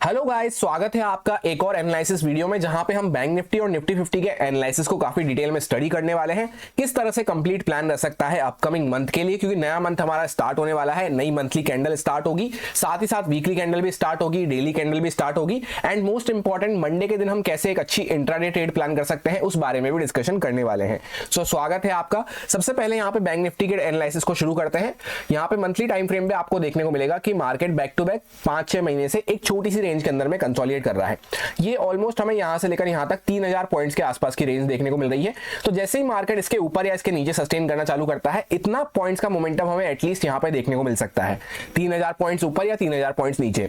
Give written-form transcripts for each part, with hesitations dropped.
Hello guys, स्वागत है आपका एक और एनालिसिस वीडियो में जहां पे हम बैंक निफ्टी और निफ्टी 50 के एनालिसिस को काफी डिटेल में स्टडी करने वाले हैं। किस तरह से कंप्लीट प्लान रह सकता है अपकमिंग मंथ के लिए, क्योंकि नया मंथ हमारा स्टार्ट होने वाला है। नई मंथली कैंडल स्टार्ट होगी, साथ ही साथ वीकली कैंडल भी स्टार्ट होगी, डेली कैंडल भी स्टार्ट होगी एंड मोस्ट इंपॉर्टेंट मंडे के दिन हम कैसे एक अच्छी इंट्राडे ट्रेड प्लान कर सकते हैं उस बारे में भी डिस्कशन करने वाले हैं। सो स्वागत है आपका। सबसे पहले यहाँ पे बैंक निफ्टी के एनालिसिस को शुरू करते हैं। यहाँ पे मंथली टाइम फ्रेम पे आपको देखने को मिलेगा कि मार्केट बैक टू बैक 5-6 महीने से एक छोटी सी रेंज के अंदर में कंसोलिडेट कर रहा है। ये ऑलमोस्ट हमें यहां से लेकर यहां तक 3000 पॉइंट्स के आसपास की रेंज देखने को मिल रही है। तो जैसे ही मार्केट इसके ऊपर या इसके नीचे सस्टेन करना चालू करता है, इतना पॉइंट्स का मोमेंटम हमें एटलीस्ट यहां पे देखने को मिल सकता है, 3000 पॉइंट्स ऊपर या 3000 पॉइंट्स नीचे।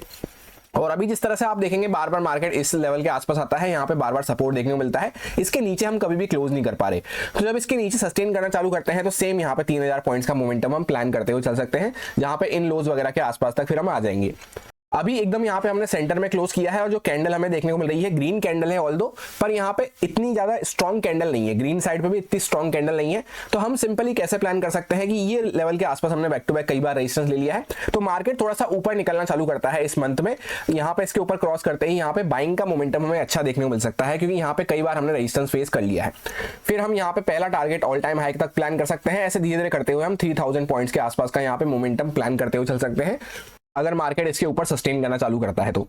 और अभी जिस तरह से आप देखेंगे बार बार मार्केट इस लेवल के आसपास आता है, यहाँ पे बार बार सपोर्ट देखने को मिलता है, इसके नीचे हम कभी भी क्लोज नहीं कर पा रहे। तो जब इसके नीचे सस्टेन करना चालू करते हैं तो सेम यहाँ पे 3000 पॉइंट्स का मोमेंटम हम प्लान करते हुए चल सकते हैं, जहां पे इन लोज वगैरह के आसपास तक फिर हम आ जाएंगे। अभी एकदम यहाँ पे हमने सेंटर में क्लोज किया है और जो कैंडल हमें देखने को मिल रही है ग्रीन कैंडल है ऑल्दो, पर यहाँ पे इतनी ज्यादा स्ट्रॉन्ग कैंडल नहीं है, ग्रीन साइड पे भी इतनी स्ट्रॉन्ग कैंडल नहीं है। तो हम सिंपली कैसे प्लान कर सकते हैं कि ये लेवल के आसपास हमने बैक टू बैक कई बार रेजिस्टेंस ले लिया है, तो मार्केट थोड़ा सा ऊपर निकलना चालू करता है इस मंथ में। यहाँ पे इसके ऊपर क्रॉस करते ही यहाँ पे बाइंग का मोमेंटम हमें अच्छा देखने को मिल सकता है, क्योंकि यहाँ पे कई बार हमने रेजिस्टेंस फेस कर लिया है। फिर हम यहाँ पे पहला टारगेट ऑल टाइम हाई तक प्लान कर सकते हैं। ऐसे धीरे धीरे करते हुए हम 3000 पॉइंट्स के आसपास का यहाँ पे मोमेंटम प्लान करते हुए चल सकते हैं, अगर मार्केट इसके ऊपर सस्टेन करना चालू करता है। तो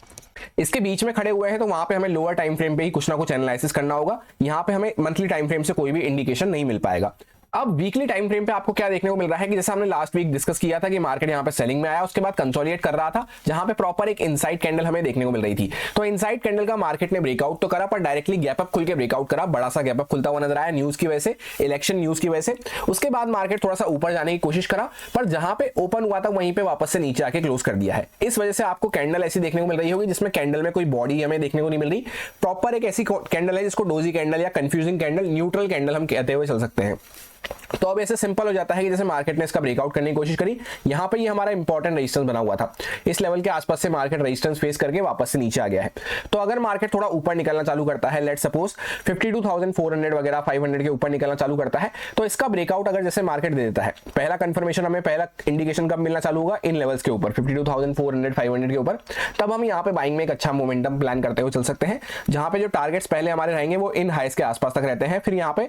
इसके बीच में खड़े हुए हैं तो वहां पे हमें लोअर टाइम फ्रेम पे ही कुछ ना कुछ एनालिसिस करना होगा। यहां पे हमें मंथली टाइम फ्रेम से कोई भी इंडिकेशन नहीं मिल पाएगा। अब वीकली टाइम फ्रेम पे आपको क्या देखने को मिल रहा है कि जैसे हमने लास्ट वीक डिस्कस किया था कि मार्केट यहाँ पे सेलिंग में आया, उसके बाद कंसोलिडेट कर रहा था, जहां पे प्रॉपर एक इनसाइड कैंडल हमें देखने को मिल रही थी। तो इनसाइड कैंडल का मार्केट ने ब्रेकआउट तो करा, पर डायरेक्टली गैप अप खुल के ब्रेकआउट करा, बड़ा सा गैप अप खुलता हुआ नजर आया न्यूज की वजह से, इलेक्शन न्यूज की वजह से। उसके बाद मार्केट थोड़ा सा ऊपर जाने की कोशिश करा, पर जहां पे ओपन हुआ था वहीं पे वापस से नीचे आके क्लोज कर दिया है। इस वजह से आपको कैंडल ऐसी देखने को मिल रही होगी जिसमें कैंडल में कोई बॉडी हमें देखने को नहीं मिल रही। प्रॉपर एक ऐसी कैंडल है जिसको डोजी कैंडल या कंफ्यूजिंग कैंडल, न्यूट्रल कैंडल हम कहते हुए चल सकते हैं। तो अब ऐसे सिंपल हो जाता है कि जैसे मार्केट ने इसका ब्रेकआउट करने की कोशिश करी, यहाँ पे ये हमारा इंपॉर्टेंट रेजिस्टेंस बना हुआ था, इस लेवल के आसपास से मार्केट रेजिस्टेंस फेस करके वापस से नीचे आ गया है। तो अगर मार्केट थोड़ा ऊपर निकलना चालू करता है, लेट्स सपोज 52,400 वगैरह 500 के ऊपर निकलना चालू करता है, तो इसका ब्रेकआउट अगर जैसे मार्केट दे देता है, पहला कंफर्मेशन हमें पहला इंडिकेशन कब मिलना चालू होगा, इन लेवल्स के ऊपर 52,400 500 के ऊपर, तब हम यहाँ पे बाइंग में एक अच्छा मोमेंटम प्लान करते हुए चल सकते हैं, जहां पे जो टारगेट्स पहले हमारे रहेंगे वो इन हाइस के आसपास तक रहते हैं। फिर यहाँ पे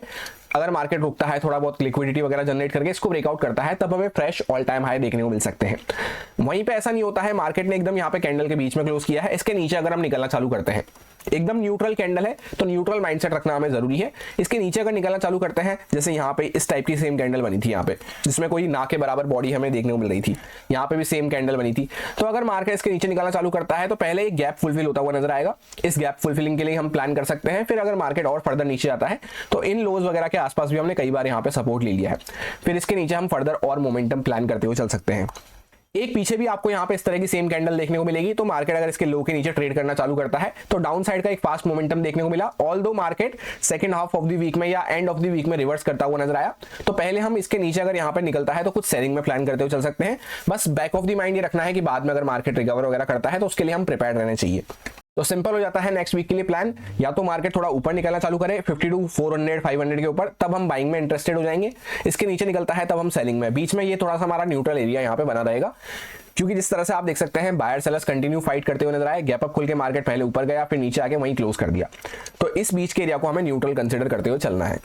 अगर मार्केट रुकता है, थोड़ा बहुत लिक्विडिटी वगैरह जनरेट करके इसको ब्रेकआउट करता है, तब हमें फ्रेश ऑल टाइम हाई देखने को मिल सकते हैं। वहीं पे ऐसा नहीं होता है, मार्केट ने एकदम यहाँ पे कैंडल के बीच में क्लोज किया है, इसके नीचे अगर हम निकलना चालू करते हैं, एकदम न्यूट्रल कैंडल है तो न्यूट्रल माइंडसेट रखना हमें जरूरी है। इसके नीचे अगर निकलना चालू करते हैं, जैसे यहाँ पे इस टाइप की सेम कैंडल बनी थी यहाँ पे, जिसमें कोई ना के बराबर बॉडी हमें देखने को मिल रही थी, यहाँ पे भी सेम कैंडल बनी थी। तो अगर मार्केट इसके नीचे निकलना चालू करता है तो पहले एक गैप फुलफिल होता हुआ नजर आएगा, इस गैप फुलफिलिंग के लिए हम प्लान कर सकते हैं। फिर अगर मार्केट और फर्दर नीचे आता है तो इन लोज वगैरह के आसपास भी हमने कई बार यहाँ पे सपोर्ट ले लिया है, फिर इसके नीचे हम फर्दर और मोमेंटम प्लान करते हुए चल सकते हैं। एक पीछे भी आपको यहाँ पे इस तरह की सेम कैंडल देखने को मिलेगी। तो मार्केट अगर इसके लो के नीचे ट्रेड करना चालू करता है तो डाउन साइड का एक फास्ट मोमेंटम देखने को मिला, although market second half of the week में या एंड ऑफ द वीक में रिवर्स करता हुआ नजर आया। तो पहले हम इसके नीचे अगर यहाँ पे निकलता है तो कुछ सेलिंग में प्लान करते हुए चल सकते हैं। बस बैक ऑफ द माइंड ये रखना है कि बाद में अगर मार्केट रिकवर वगैरह करता है तो उसके लिए हम प्रिपेयर रहने चाहिए। तो सिंपल हो जाता है नेक्स्ट वीक के लिए प्लान, या तो मार्केट थोड़ा ऊपर निकलना चालू करे 52,400 500 के ऊपर, तब हम बाइंग में इंटरेस्टेड हो जाएंगे। इसके नीचे निकलता है तब हम सेलिंग में, बीच में ये थोड़ा सा हमारा न्यूट्रल एरिया यहाँ पे बना रहेगा, क्योंकि जिस तरह से आप देख सकते हैं बायर सेलर्स कंटिन्यू फाइट करते हुए नजर आए, गैप अप खुल के मार्केट पहले ऊपर गया फिर नीचे आके वहीं क्लोज कर दिया। तो इस बीच के एरिया को हमें न्यूट्रल कंसिडर करते हुए चलना है।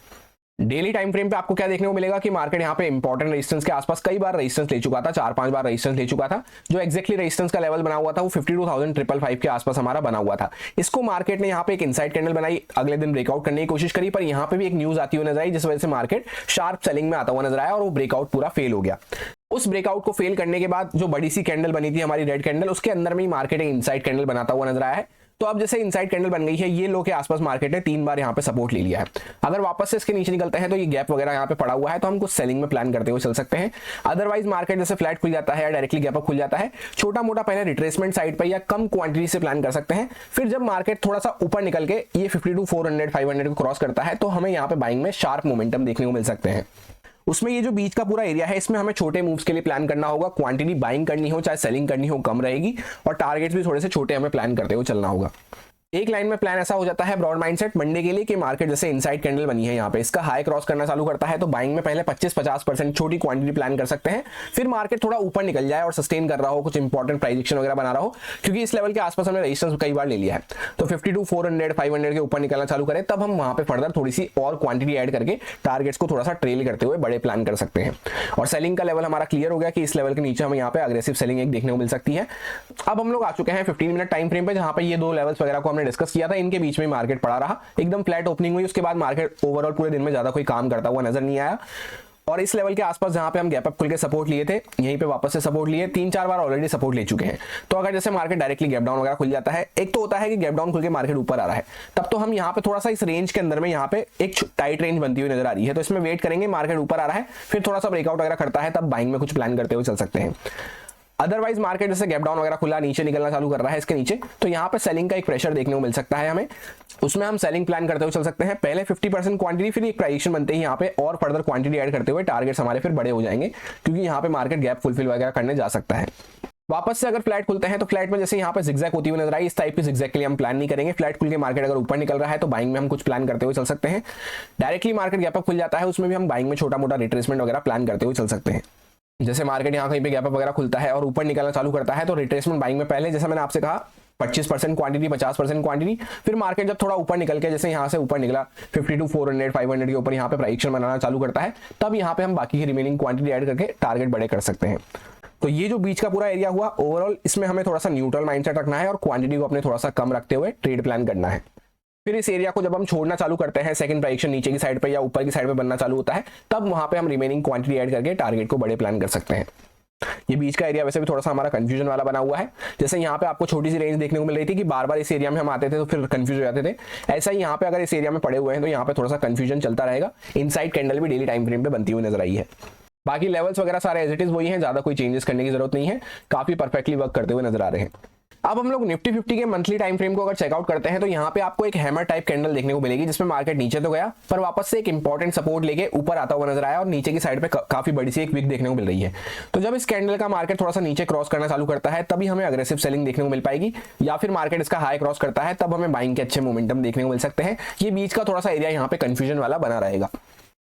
डेली टाइम फ्रेम पे आपको क्या देखने को मिलेगा कि मार्केट यहाँ पे इंपॉर्टेंट रेजिस्टेंस के आसपास कई बार रेजिस्टेंस ले चुका था, 4-5 बार रेजिस्टेंस ले चुका था। जो एक्जैक्टली रेजिस्टेंस का लेवल बना हुआ था वो 52,555 के आसपास हमारा बना हुआ था। इसको मार्केट ने यहाँ पे एक इनसाइड कैंडल बनाई, अगले दिन ब्रेकआउट करने की कोशिश करी, पर यहाँ पे भी एक न्यूज आती हुई नजर आई जिस वजह से मार्केट शार्प सेलिंग में आता हुआ नजर आया और वो ब्रेकआउट पूरा फेल हो गया। उस ब्रेकआउट को फेल करने के बाद जो बड़ी सी कैंडल बनी थी हमारी रेड कैंडल, उसके अंदर में ही मार्केट एक इनसाइड कैंडल बनाता हुआ नजर आया है। तो अब जैसे इनसाइड कैंडल बन गई है, ये लो के आसपास मार्केट ने 3 बार यहाँ पे सपोर्ट ले लिया है। अगर वापस से इसके नीचे निकलते हैं तो ये गैप वगैरह यहाँ पे पड़ा हुआ है, तो हम कुछ सेलिंग में प्लान करते हुए चल सकते हैं। अदरवाइज मार्केट जैसे फ्लैट खुल जाता है या डायरेक्टली गैप अप खुल जाता है, छोटा मोटा पहले रिट्रेसमेंट साइड पर या कम क्वांटिटी से प्लान कर सकते हैं। फिर जब मार्केट थोड़ा सा ऊपर निकल के ये 52,400 500 को क्रॉस करता है तो हमें यहाँ पे बाइंग में शार्प मोमेंटम देखने को मिल सकते हैं। उसमें ये जो बीच का पूरा एरिया है इसमें हमें छोटे मूव्स के लिए प्लान करना होगा, क्वांटिटी बाइंग करनी हो चाहे सेलिंग करनी हो कम रहेगी, और टारगेट्स भी थोड़े से छोटे हमें प्लान करते हुए चलना होगा। एक लाइन में प्लान ऐसा हो जाता है ब्रॉड माइंडसेट मंडे के लिए कि मार्केट जैसे इनसाइड कैंडल बनी है यहाँ पे इसका हाई क्रॉस करना चालू करता है तो बाइंग में पहले 25-50% छोटी क्वांटिटी प्लान कर सकते हैं, फिर मार्केट थोड़ा ऊपर निकल जाए और सस्टेन कर रहा हो, कुछ इंपॉर्टेंट प्राइस एक्शन वगैरह बना रहा हो, क्योंकि इस लेवल के आसपास हमने रेजिस्टेंस कई बार ले लिया है, तो 52 400 500 के ऊपर निकलना चालू करे तब हम वहां पे फर्दर थोड़ी सी और क्वांटिटी ऐड करके टारगेट्स को थोड़ा सा ट्रेल करते हुए बड़े प्लान कर सकते हैं। और सेलिंग का लेवल हमारा क्लियर हो गया कि इस लेवल के नीचे हमें यहाँ पे अग्रेसिव सेलिंग एक देखने को मिल सकती है। अब हम लोग आ चुके हैं 15 मिनट टाइम फ्रेम पे, जहां पे ये दो लेवल्स वगैरह को हमने डिस्कस किया था, इनके बीच में मार्केट पड़ा रहा, एकदम फ्लैट ओपनिंग हुई, उसके बाद मार्केट ओवरऑल पूरे दिन में ज्यादा कोई काम करता हुआ नजर नहीं आया। और इस लेवल के आसपास जहां पे हम गैप अप खुल के सपोर्ट लिए थे, यहीं पे वापस से सपोर्ट लिए, 3-4 बार ऑलरेडी सपोर्ट ले चुके हैं। तो अगर जैसे मार्केट डायरेक्टली गैप डाउन वगैरह खुल जाता है, एक तो होता है कि गैप डाउन खुल के मार्केट ऊपर आ रहा है, तब तो हम यहाँ पे थोड़ा सा इस रेंज के अंदर में यहाँ पे एक टाइट रेंज बनती हुई नजर आ रही है, तो इसमें वेट करेंगे, मार्केट ऊपर आ रहा है, फिर थोड़ा सा ब्रेकआउट वगैरह करता है, तब बाइंग में कुछ प्लान करते हुए चल सकते हैं। अदरवाइज मार्केट जैसे गैप डाउन वगैरह खुला नीचे निकलना चालू कर रहा है इसके नीचे, तो यहाँ पे सेलिंग का एक प्रेशर देखने को मिल सकता है हमें, उसमें हम सेलिंग प्लान करते हुए चल सकते हैं। पहले 50% क्वांटिटी, फिर एक प्राइजेशन बनते हैं यहाँ पे और फर्दर क्वांटिटी ऐड करते हुए टारगेट्स हमारे फिर बड़े हो जाएंगे, क्योंकि यहाँ पे मार्केट गैप फुलफिल वगैरह करने जा सकता है। वापस से अगर फ्लैट खुलते हैं तो फ्लैट में जैसे यहाँ पे जिगजैग होती हुई नजर आई, इस टाइप की जिगजैग के लिए हम प्लान नहीं करेंगे। फ्लैट खुल के मार्केट अगर ऊपर निकल रहा है तो बाइंग में हम कुछ प्लान करते हुए चल सकते हैं। डायरेक्टली मार्केट गैप अप खुल जाता है, उसमें भी हम बाइंग में छोटा मोटा रिट्रेसमेंट वगैरह प्लान करते हुए चल सकते हैं। जैसे मार्केट यहाँ कहीं पे गैप अप वगैरह खुलता है और ऊपर निकलना चालू करता है तो रिट्रेसमेंट बाइंग में पहले जैसा मैंने आपसे कहा 25% क्वांटिटी, 50% क्वांटिटी, फिर मार्केट जब थोड़ा ऊपर निकल के जैसे यहाँ से ऊपर निकला 52 400 500 के ऊपर यहाँ पे प्राइस एक्शन बनाना चालू करता है, तब यहाँ पे हम बाकी की रिमेनिंग क्वांटिटी ऐड करके टारगेट बड़े कर सकते हैं। तो ये जो बीच का पूरा एरिया हुआ ओवरऑल, इसमें हमें थोड़ा सा न्यूट्रल माइंडसेट रखना है और क्वांटिटी को अपने थोड़ा सा कम रखते हुए ट्रेड प्लान करना है। फिर इस एरिया को जब हम छोड़ना चालू करते हैं, सेकंड प्राइजेशन नीचे की साइड पे या ऊपर की साइड पे बनना चालू होता है, तब वहां पे हम रिमेनिंग क्वांटिटी ऐड करके टारगेट को बड़े प्लान कर सकते हैं। ये बीच का एरिया वैसे भी थोड़ा सा हमारा कंफ्यूजन वाला बना हुआ है, जैसे यहाँ पे आपको छोटी सी रेंज देखने को मिल रही थी कि बार बार इस एरिया में हम आते थे तो फिर कंफ्यूज हो जाते थे, ऐसा ही यहाँ पे अगर इस एरिया में पड़े हुए हैं तो यहाँ पे थोड़ा सा कंफ्यूजन चलता रहेगा। इनसाइड कैंडल भी डेली टाइम फ्रेम पे बनती हुई नजर आई है। बाकी लेवल्स वगैरह सारे एज इट इज वही हैं, ज्यादा कोई चेंजेस करने की जरूरत नहीं है, काफी परफेक्टली वर्क करते हुए नजर आ रहे हैं। अब हम लोग निफ्टी 50 के मंथली टाइम फ्रेम को अगर चेकआउट करते हैं तो यहाँ पे आपको एक हैमर टाइप कैंडल देखने को मिलेगी, जिसमें मार्केट नीचे तो गया पर वापस से एक इंपॉर्टेंट सपोर्ट लेके ऊपर आता हुआ नजर आया और नीचे की साइड पे काफी बड़ी सी एक विक देखने को मिल रही है। तो जब इस कैंडल का मार्केट थोड़ा सा नीचे क्रॉस करना चालू करता है तभी हमें अग्रेसिव सेलिंग देखने को मिल पाएगी, या फिर मार्केट इसका हाई क्रॉस करता है तब हमें बाइंग के अच्छे मोमेंटम देखने को मिल सकते हैं। ये बीच का थोड़ा सा एरिया यहाँ पे कंफ्यूजन वाला बना रहेगा,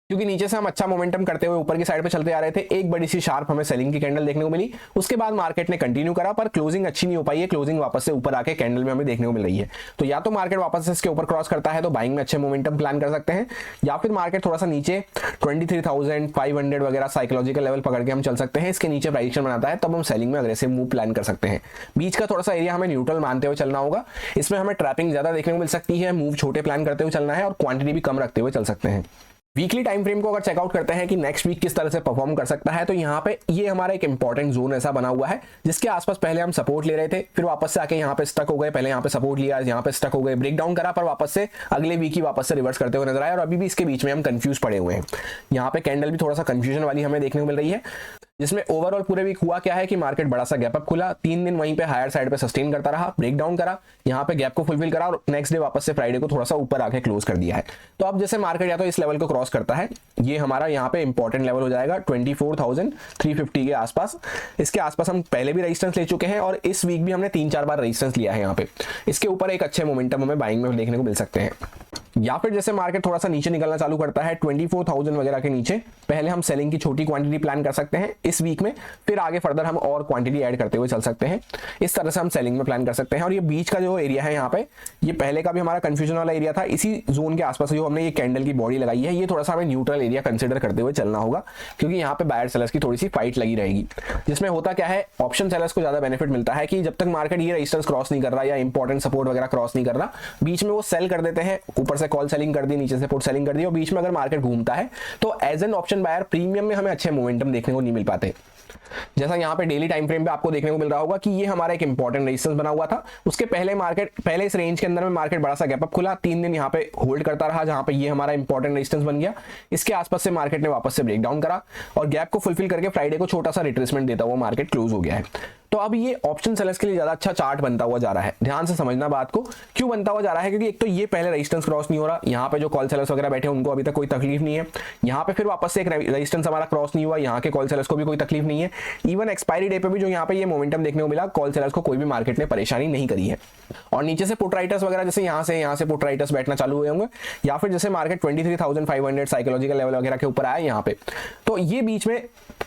क्योंकि नीचे से हम अच्छा मोमेंटम करते हुए ऊपर की साइड पे चलते आ रहे थे, एक बड़ी सी शार्प हमें सेलिंग की कैंडल देखने को मिली, उसके बाद मार्केट ने कंटिन्यू करा पर क्लोजिंग अच्छी नहीं हो पाई है, क्लोजिंग वापस से ऊपर आके कैंडल में हमें देखने को मिल रही है। तो या तो मार्केट वापस से इसके ऊपर क्रॉस करता है तो बाइंग में अच्छे मोमेंटम प्लान कर सकते हैं, या फिर मार्केट थोड़ा सा नीचे 23,500 वगैरह साइकोलॉजिकल लेवल पकड़ के हम चल सकते हैं, इसके नीचे प्राइस एक्शन बनाता है तब हम सेलिंग में अग्रेसिव मूव प्लान कर सकते हैं। बीच का थोड़ा सा एरिया हमें न्यूट्रल मानते हुए चलना होगा, इसमें हमें ट्रैपिंग ज्यादा देखने को मिल सकती है, मूव छोटे प्लान करते हुए चलना है और क्वांटिटी भी कम रखते हुए चल सकते हैं। वीकली टाइम फ्रेम को अगर चेकआउट करते हैं कि नेक्स्ट वीक किस तरह से परफॉर्म कर सकता है, तो यहाँ पे ये हमारा एक इंपॉर्टेंट जोन ऐसा बना हुआ है जिसके आसपास पहले हम सपोर्ट ले रहे थे, फिर वापस से आके यहाँ पे स्टक हो गए, पहले यहाँ पे सपोर्ट लिया, यहाँ पे स्टक हो गए, ब्रेक डाउन करा पर वापस से अगले वीक ही वापस से रिवर्स करते हुए नजर आया और अभी भी इसके बीच में हम कंफ्यूज पड़े हुए हैं। यहाँ पे कैंडल भी थोड़ा सा कंफ्यूजन वाली हमें देखने को मिल रही है, जिसमें ओवरऑल पूरे वीक हुआ क्या है कि मार्केट बड़ा सा गैप अप खुला, 3 दिन वहीं पे हायर साइड पे सस्टेन करता रहा, ब्रेक डाउन करा, यहाँ पे गैप को फुलफिल करा और नेक्स्ट डे वापस से फ्राइडे को थोड़ा सा ऊपर आके क्लोज कर दिया है। तो अब जैसे मार्केट या तो इस लेवल को क्रॉस करता है, ये हमारा यहाँ पे इंपॉर्टेंट लेवल हो जाएगा 24,350 के आसपास। इसके आसपास हम पहले भी रेजिस्टेंस ले चुके हैं और इस वीक भी हमने 3-4 बार रेजिस्टेंस लिया है यहाँ पे, इसके ऊपर एक अच्छे मोमेंटम हमें बाइंग में देखने को मिल सकते हैं। या फिर जैसे मार्केट थोड़ा सा नीचे निकलना चालू करता है 24,000 वगैरह के नीचे, पहले हम सेलिंग की छोटी क्वांटिटी प्लान कर सकते हैं इस वीक में, फिर आगे फर्दर हम और क्वांटिटी ऐड करते हुए चल सकते हैं। इस तरह से हम सेलिंग में प्लान कर सकते हैं। और ये बीच का जो एरिया है यहाँ पे, ये पहले का भी हमारा कंफ्यूजन वाला एरिया था, इसी जोन के आसपास जो हमने ये कैंडल की बॉडी लगाई है, ये थोड़ा सा हमें न्यूट्रल एरिया कंसिडर करते हुए चलना होगा, क्योंकि यहाँ पे बायर सेलर्स की थोड़ी सी फाइट लगी रहेगी, जिसमें होता क्या है ऑप्शन सेलर्स को ज्यादा बेनिफिट मिलता है कि जब तक मार्केट ये रेजिस्टेंस क्रॉस नहीं कर रहा या इंपॉर्टेंट सपोर्ट वगैरह क्रॉस नहीं कर रहा, बीच में वो सेल कर देते हैं, ऊपर से कॉल सेलिंग कर दी, नीचे से पुट सेलिंग कर दी, और बीच में अगर मार्केट घूमता है तो as an option buyer premium में हमें अच्छे मोमेंटम देखने को नहीं मिल पाते। जैसा यहाँ पे डेली टाइम फ्रेम पे आपको देखने को मिल रहा होगा कि ये हमारा एक इंपॉर्टेंट रेजिस्टेंस बना हुआ था, उसके पहले इस रेंज के अंदर में मार्केट बड़ा सा गैप अप खुला, 3 दिन यहाँ पे होल्ड करता रहा, जहां पे ये हमारा इंपॉर्टेंट रेजिस्टेंस बन गया। इसके आसपास से मार्केट ने वापस से ब्रेक डाउन करा और गैप को फुलफिल करके फ्राइडे को छोटा सा रिट्रेसमेंट देता हुआ मार्केट क्लोज हो गया है। तो अब ये ऑप्शन सेलर्स के लिए ज्यादा अच्छा चार्ट बनता हुआ जा रहा है। ध्यान से समझना बात को, क्यों बनता हुआ जा रहा है, क्योंकि एक तो ये पहले रेजिस्टेंस क्रॉस नहीं हो रहा, यहाँ पे जो कॉल सेलर्स वगैरह बैठे उनको अभी तक कोई तकलीफ नहीं है। यहाँ पे फिर वापस से एक रेजिस्टेंस हमारा क्रॉस नहीं हुआ, यहाँ के कॉल सेलर्स को भी कोई तकलीफ नहीं है। इवन एक्सपायरी डे पे भी जो यहाँ पे ये मोमेंटम देखने को मिला, कॉल सेलर्स को कोई भी मार्केट ने परेशानी नहीं करी है। और नीचे से पुट राइटर्स वगैरह जैसे यहाँ से पुट राइटर्स बैठना चालू हुए होंगे, या फिर जैसे मार्केट 23,500 साइकोलॉजिकल लेवल वगैरह के ऊपर आया यहाँ पे, तो ये बीच में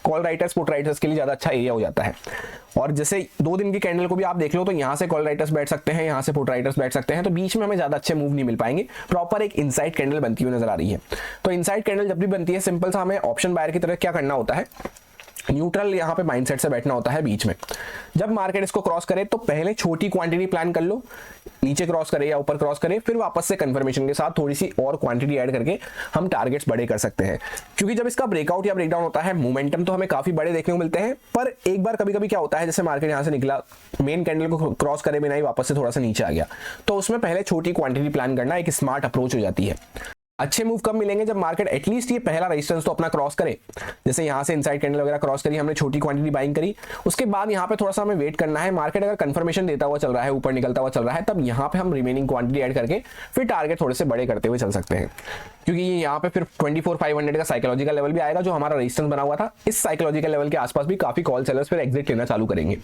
कॉल राइटर्स पुट राइटर्स के लिए ज्यादा अच्छा एरिया हो जाता है। और जैसे 2 दिन की कैंडल को भी आप देख लो, तो यहाँ से कॉल राइटर्स बैठ सकते हैं, यहाँ से पुट राइटर्स बैठ सकते हैं, तो बीच में हमें ज्यादा अच्छे मूव नहीं मिल पाएंगे। प्रॉपर एक इनसाइड कैंडल बनती हुई नजर आ रही है। तो इनसाइड कैंडल जब भी बनती है, सिंपल सा हमें ऑप्शन बायर की तरह क्या करना होता है, न्यूट्रल यहाँ पे माइंडसेट से बैठना होता है बीच में। जब मार्केट इसको क्रॉस करे तो पहले छोटी क्वांटिटी प्लान कर लो, नीचे क्रॉस करे या ऊपर क्रॉस करे, फिर वापस से कंफर्मेशन के साथ थोड़ी सी और क्वांटिटी ऐड करके हम टारगेट्स बड़े कर सकते हैं। क्योंकि जब इसका ब्रेकआउट या ब्रेकडाउन होता है, मोमेंटम तो हमें काफी बड़े देखने को मिलते हैं, पर एक बार कभी कभी क्या होता है, जैसे मार्केट यहाँ से निकला, मेन कैंडल को क्रॉस करे बिना ही वापस से थोड़ा सा नीचे आ गया, तो उसमें पहले छोटी क्वांटिटी प्लान करना एक स्मार्ट अप्रोच हो जाती है। अच्छे मूव कब मिलेंगे, जब मार्केट एटलीस्ट ये पहला रेजिस्टेंस तो अपना क्रॉस करे। जैसे यहाँ से इनसाइड कैंडल वगैरह क्रॉस करी, हमने छोटी क्वांटिटी बाइंग करी, उसके बाद यहाँ पे थोड़ा सा हमें वेट करना है। मार्केट अगर कंफर्मेशन देता हुआ चल रहा है, ऊपर निकलता हुआ चल रहा है, तब यहाँ पे हम रिमेनिंग क्वांटिटी ऐड करके फिर टारगेट थोड़े से बड़े करते हुए चल सकते हैं। क्योंकि ये यहाँ पे फिर 24,500 का साइकोलॉजिकल लेवल भी आएगा, जो हमारा रेजिस्टेंस बना हुआ था। इस साइकोलॉजिकल लेवल के आसपास भी काफी कॉल सेलर्स फिर एग्जिट लेना चालू करेंगे।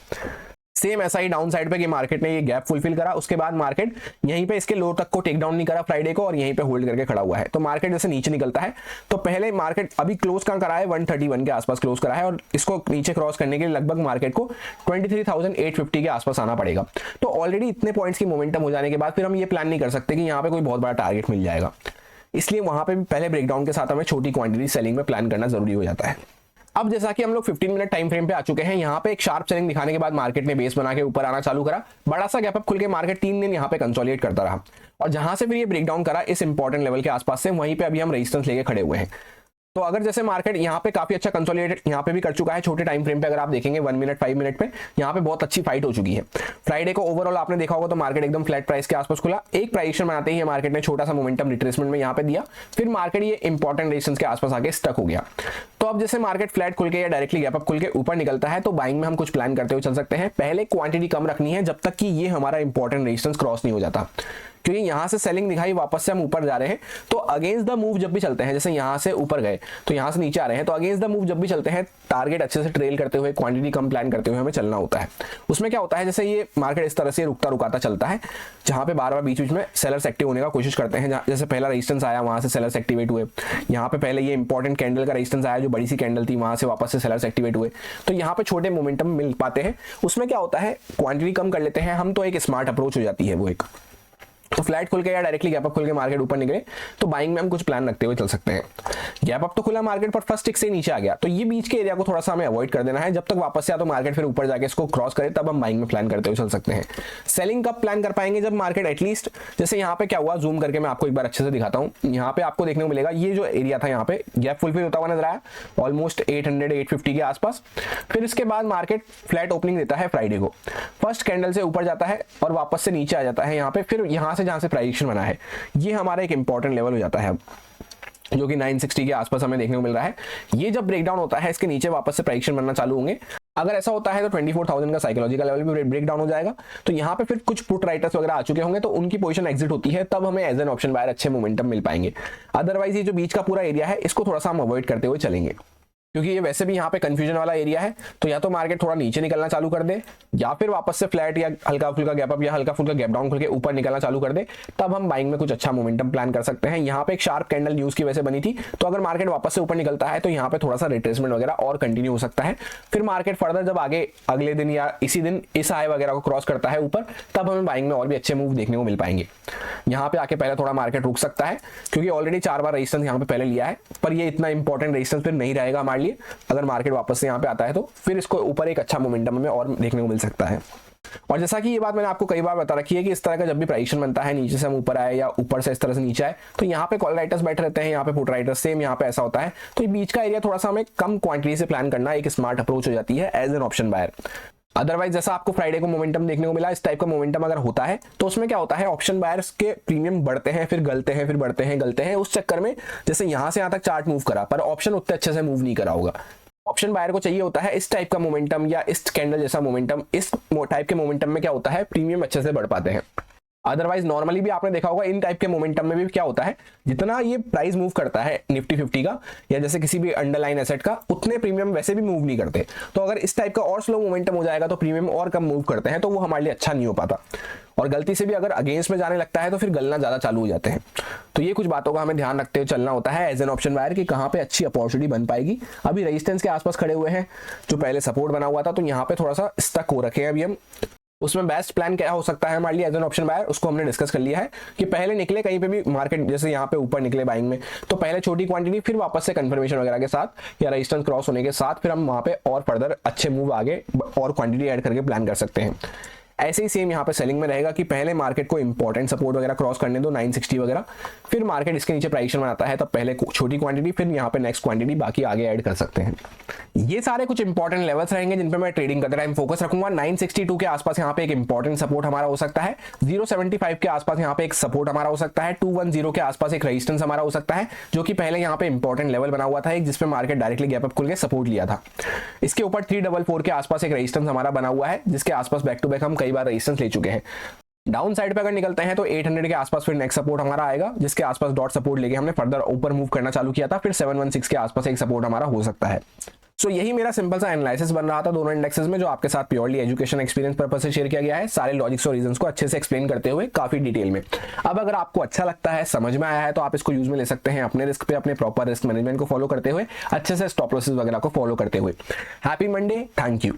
सेम ऐसा ही डाउन साइड पे कि मार्केट ने ये गैप फुलफिल करा, उसके बाद मार्केट यहीं पे इसके लो तक को टेक डाउन नहीं करा फ्राइडे को, और यहीं पे होल्ड करके खड़ा हुआ है। तो मार्केट जैसे नीचे निकलता है, तो पहले मार्केट अभी क्लोज कहां करा है, 131 के आसपास क्लोज करा है, और इसको नीचे क्रॉस करने के लिए लगभग मार्केट को 23,850 के आसपास आना पड़ेगा। तो ऑलरेडी इतने पॉइंट्स की मोमेंटम हो जाने के बाद फिर हम ये प्लान नहीं कर सकते कि यहाँ पे कोई बहुत बड़ा टारगेट मिल जाएगा। इसलिए वहां पे भी पहले ब्रेकडाउन के साथ हमें छोटी क्वांटिटी सेलिंग में प्लान करना जरूरी हो जाता है। अब जैसा कि हम लोग 15 मिनट टाइम फ्रेम पे आ चुके हैं, यहाँ पे एक शार्प सेलिंग दिखाने के बाद मार्केट ने बेस बना के ऊपर आना चालू करा। बड़ा सा गैप अप खुल के मार्केट 3 दिन यहाँ पे कंसोलिडेट करता रहा, और जहां से फिर ये ब्रेकडाउन करा इस इंपॉर्टेंट लेवल के आसपास से, वहीं पे अभी हम रेजिस्टेंस लेके खड़े हुए हैं। तो अगर जैसे मार्केट यहाँ पे काफी अच्छा कंसोलिडेट यहाँ पे भी कर चुका है, छोटे टाइम फ्रेम पे अगर आप देखेंगे 1 मिनट 5 मिनट पे यहाँ पे बहुत अच्छी फाइट हो चुकी है। फ्राइडे को ओवरऑल आपने देखा होगा तो मार्केट एकदम फ्लैट प्राइस के आसपास खुला, एक प्राइजेशन बनाते ही मार्केट ने छोटा सा मोमेंटम रिट्रेसमेंट में यहाँ पे दिया, फिर मार्केट ये इंपॉर्टेंट रेजिस्टेंस के आसपास आके स्टक हो गया। तो अब जैसे मार्केट फ्लैट खुल के या डायरेक्टली गैप अप खुल के ऊपर निकलता है, तो बाइंग में हम कुछ प्लान करते हुए चल सकते हैं। पहले क्वांटिटी कम रखनी है जब तक कि ये हमारा इंपॉर्टेंट रेजिस्टेंस क्रॉस नहीं हो जाता, क्योंकि यहां से सेलिंग दिखाई, वापस से हम ऊपर जा रहे हैं, तो अगेंस्ट द मूव जब भी चलते हैं, जैसे यहां से ऊपर गए तो यहां से नीचे आ रहे हैं, तो अगेंस्ट द मूव जब भी चलते हैं, टारगेट अच्छे से ट्रेल करते हुए, क्वांटिटी कम प्लान करते हुए हमें चलना होता है। उसमें क्या होता है, जैसे ये मार्केट इस तरह से रुकता रुकाता चलता है, जहां पे बार बार बीच बीच में सेलर्स एक्टिव होने का कोशिश करते हैं। जैसे पहला रेजिस्टेंस आया, वहां से सेलर्स एक्टिवेट हुए, यहाँ पे पहले ये इंपॉर्टेंट कैंडल का रेजिस्टेंस आया, जो बड़ी सी कैंडल थी, वहां से वापस से सेलर्स एक्टिवेट हुए, तो यहाँ पे छोटे मोमेंटम मिल पाते हैं। उसमें क्या होता है, क्वांटिटी कम कर लेते हैं हम, तो एक स्मार्ट अप्रोच हो जाती है वो एक। तो फ्लैट खुल के या डायरेक्टली गैप अप खुल के मार्केट ऊपर निकले, तो बाइंग में हम कुछ प्लान रखते हुए चल सकते हैं। गैप अप तो खुला मार्केट पर, फर्स्ट टिक से नीचे आ गया, तो ये बीच के एरिया को थोड़ा सा हमें अवॉइड कर देना है। जब तक वापस से या तो मार्केट फिर ऊपर जाके इसको क्रॉस करे, तब हम बाइंग में प्लान करते हुए चल सकते हैं। सेलिंग कब प्लान कर पाएंगे, जब मार्केट एटलीस्ट, जैसे यहाँ पे क्या हुआ, जूम करके मैं आपको एक बार अच्छे से दिखाता हूँ। यहाँ पे आपको देखने को मिलेगा, ये जो एरिया था यहाँ पे गैप फुलफिल होता हुआ नजर आया, ऑलमोस्ट 800-850 के आसपास। फिर इसके बाद मार्केट फ्लैट ओपनिंग देता है फ्राइडे को, फर्स्ट कैंडल से ऊपर जाता है और वापस से नीचे आ जाता है यहाँ पे। फिर यहाँ से जहाँ से प्राइजेशन बना है, ये हमारा एक इंपॉर्टेंट लेवल हो जाता है अब, जो कि 960 के आसपास हमें देखने को मिल रहा है। ये जब ब्रेकडाउन होता है, इसके नीचे वापस से प्राइजेशन बनना चालू होंगे। अगर ऐसा होता है तो 24,000 का साइकोलॉजिकल लेवल भी ब्रेक डाउन हो जाएगा। तो यहाँ पे फिर कुछ पुट राइटर्स वगैरह आ चुके होंगे, तो उनकी पोजीशन एग्जिट होती है, तब हमें एज एन ऑप्शन बायर अच्छे मोमेंटम मिल पाएंगे। अदरवाइज ये जो बीच का पूरा एरिया है, इसको थोड़ा सा हम अवॉइड करते हुए चलेंगे, क्योंकि ये वैसे भी यहाँ पे कंफ्यूजन वाला एरिया है। तो या तो मार्केट थोड़ा नीचे निकलना चालू कर दे, या फिर वापस से फ्लैट या हल्का फुल्का गैप अप या हल्का फुल्का गैप डाउन खुल के ऊपर निकलना चालू कर दे, तब हम बाइंग में कुछ अच्छा मोमेंटम प्लान कर सकते हैं। यहाँ पे एक शार्प कैंडल न्यूज की वजह से बनी थी, तो अगर मार्केट वापस से ऊपर निकलता है, तो यहाँ पे थोड़ा सा रिट्रेसमेंट वगैरह और कंटिन्यू हो सकता है। फिर मार्केट फर्दर जब आगे अगले दिन या इसी दिन इस हाई वगैरह को क्रॉस करता है ऊपर, तब हमें बाइंग में और भी अच्छे मूव देखने को मिल पाएंगे। यहाँ पे आके पहले थोड़ा मार्केट रुक सकता है, क्योंकि ऑलरेडी 4 बार रेजिस्टेंस यहाँ पे पहले लिया है, पर ये इतना इंपॉर्टेंट रेजिस्टेंस फिर नहीं रहेगा हमारे लिए। अगर मार्केट वापस से यहाँ पे आता है, तो फिर इसको ऊपर एक अच्छा मोमेंटम हमें और देखने को मिल सकता है। और जैसा कि ये बात मैंने आपको कई बार बता रखी है कि इस तरह का जब भी प्राइजेशन बनता है, नीचे से हम ऊपर आए या ऊपर से इस तरह से नीचे आए, तो यहाँ पे कॉल राइटर्स बैठे रहते हैं, यहाँ पे पुट राइटर्स, सेम यहाँ पे ऐसा होता है। तो ये बीच का एरिया थोड़ा सा हमें कम क्वांटिटी से प्लान करना एक स्मार्ट अप्रोच हो जाती है as an option buyer. Otherwise जैसा आपको फ्राइडे को मोमेंटम देखने को मिला, इस टाइप का मोमेंटम अगर होता है, तो उसमें क्या होता है, ऑप्शन बायर्स के प्रीमियम बढ़ते हैं, फिर गलते हैं, फिर बढ़ते हैं, गलते हैं। उस चक्कर में जैसे यहाँ से यहाँ तक चार्ट मूव करा, पर ऑप्शन उतने अच्छे से मूव नहीं करा होगा। ऑप्शन बायर को चाहिए होता है इस टाइप का मोमेंटम या इस कैंडल जैसा मोमेंटम। इस टाइप के मोमेंटम में क्या होता है, प्रीमियम अच्छे से बढ़ पाते हैं। अदरवाइज नॉर्मली भी आपने देखा होगा इन टाइप के मोमेंटम में भी क्या होता है, जितना ये प्राइस मूव करता है निफ्टी 50 का या जैसे किसी भी अंडरलाइन एसेट का, उतने प्रीमियम वैसे भी मूव नहीं करते। तो अगर इस टाइप का और स्लो मोमेंटम हो जाएगा तो प्रीमियम और कम मूव करते हैं, तो वो हमारे लिए अच्छा नहीं हो पाता। और गलती से भी अगर अगेंस्ट में जाने लगता है तो फिर गलना ज्यादा चालू हो जाते हैं। तो ये कुछ बातों का हमें ध्यान रखते हुए चलना होता है एज एन ऑप्शन बायर कि कहाँ पे अच्छी अपॉर्चुनिटी बन पाएगी। अभी रेजिस्टेंस के आसपास खड़े हुए हैं, जो पहले सपोर्ट बना हुआ था, तो यहाँ पे थोड़ा सा स्टक हो रखे हैं अभी हम। उसमें बेस्ट प्लान क्या हो सकता है हमारे लिए एज एन ऑप्शन बायर, उसको हमने डिस्कस कर लिया है कि पहले निकले कहीं पे भी मार्केट, जैसे यहाँ पे ऊपर निकले बाइंग में, तो पहले छोटी क्वांटिटी, फिर वापस से कंफर्मेशन वगैरह के साथ या रेजिस्टेंस क्रॉस होने के साथ फिर हम वहाँ पे और फर्दर अच्छे मूव आगे और क्वांटिटी ऐड करके प्लान कर सकते हैं। ऐसे ही सेम यहाँ पे सेलिंग में रहेगा कि पहले मार्केट को इंपॉर्टेंट सपोर्ट वगैरह क्रॉस करने दो 960 वगैरह, फिर मार्केट इसके नीचे प्राइस बनाता है, तब पहले छोटी क्वांटिटी, फिर यहाँ पे नेक्स्ट क्वांटिटी बाकी आगे ऐड कर सकते हैं। ये सारे कुछ इंपॉर्टेंट लेवल्स रहेंगे जिन पे मैं ट्रेडिंग करते टाइम फोकस रखूंगा। 962 के आसपास यहाँ पे एक इंपॉर्टेंट सपोर्ट हमारा हो सकता है, 075 के आसपास यहाँ पे एक सपोर्ट हमारा हो सकता है, 210 के आसपास एक रेजिस्टेंस हमारा हो सकता है, जो कि पहले यहाँ पे इंपॉर्टेंट लेवल बना हुआ था एक, जिसपे मार्केट डायरेक्टली गैप अप खुल के सपोर्ट लिया था। इसके ऊपर 344 के आसपास एक रेजिस्टेंस हमारा बना हुआ है, जिसके आसपास बैक टू बैक हम कई बार रेजिस्टेंस ले चुके हैं। डाउन साइड पे अगर निकलते हैं तो 800 के आसपास फिर नेक्स्ट सपोर्ट हमारा आएगा, जिसके आसपास डॉट सपोर्ट लेके हमने फर्दर ऊपर मूव करना चालू किया था। फिर 716 के आसपास एक सपोर्ट हमारा हो सकता है। सो यही मेरा सिंपल सा एनालिसिस बन रहा था दोनों इंडेक्सेस में, जो आपके साथ प्योरली एजुकेशन एक्सपीरियंस पर्पस से शेयर किया गया है, सारे लॉजिक्स और रीजंस को अच्छे से एक्सप्लेन करते हुए काफी डिटेल में। अब अगर आपको अच्छा लगता है, समझ में आया है, तो आप इसको यूज में ले सकते हैं अपने रिस्क पे, अपने प्रॉपर रिस्क मैनेजमेंट को फॉलो करते हुए, अच्छे से स्टॉप लॉसेस वगैरह को फॉलो करते हुए। Happy Monday, thank you.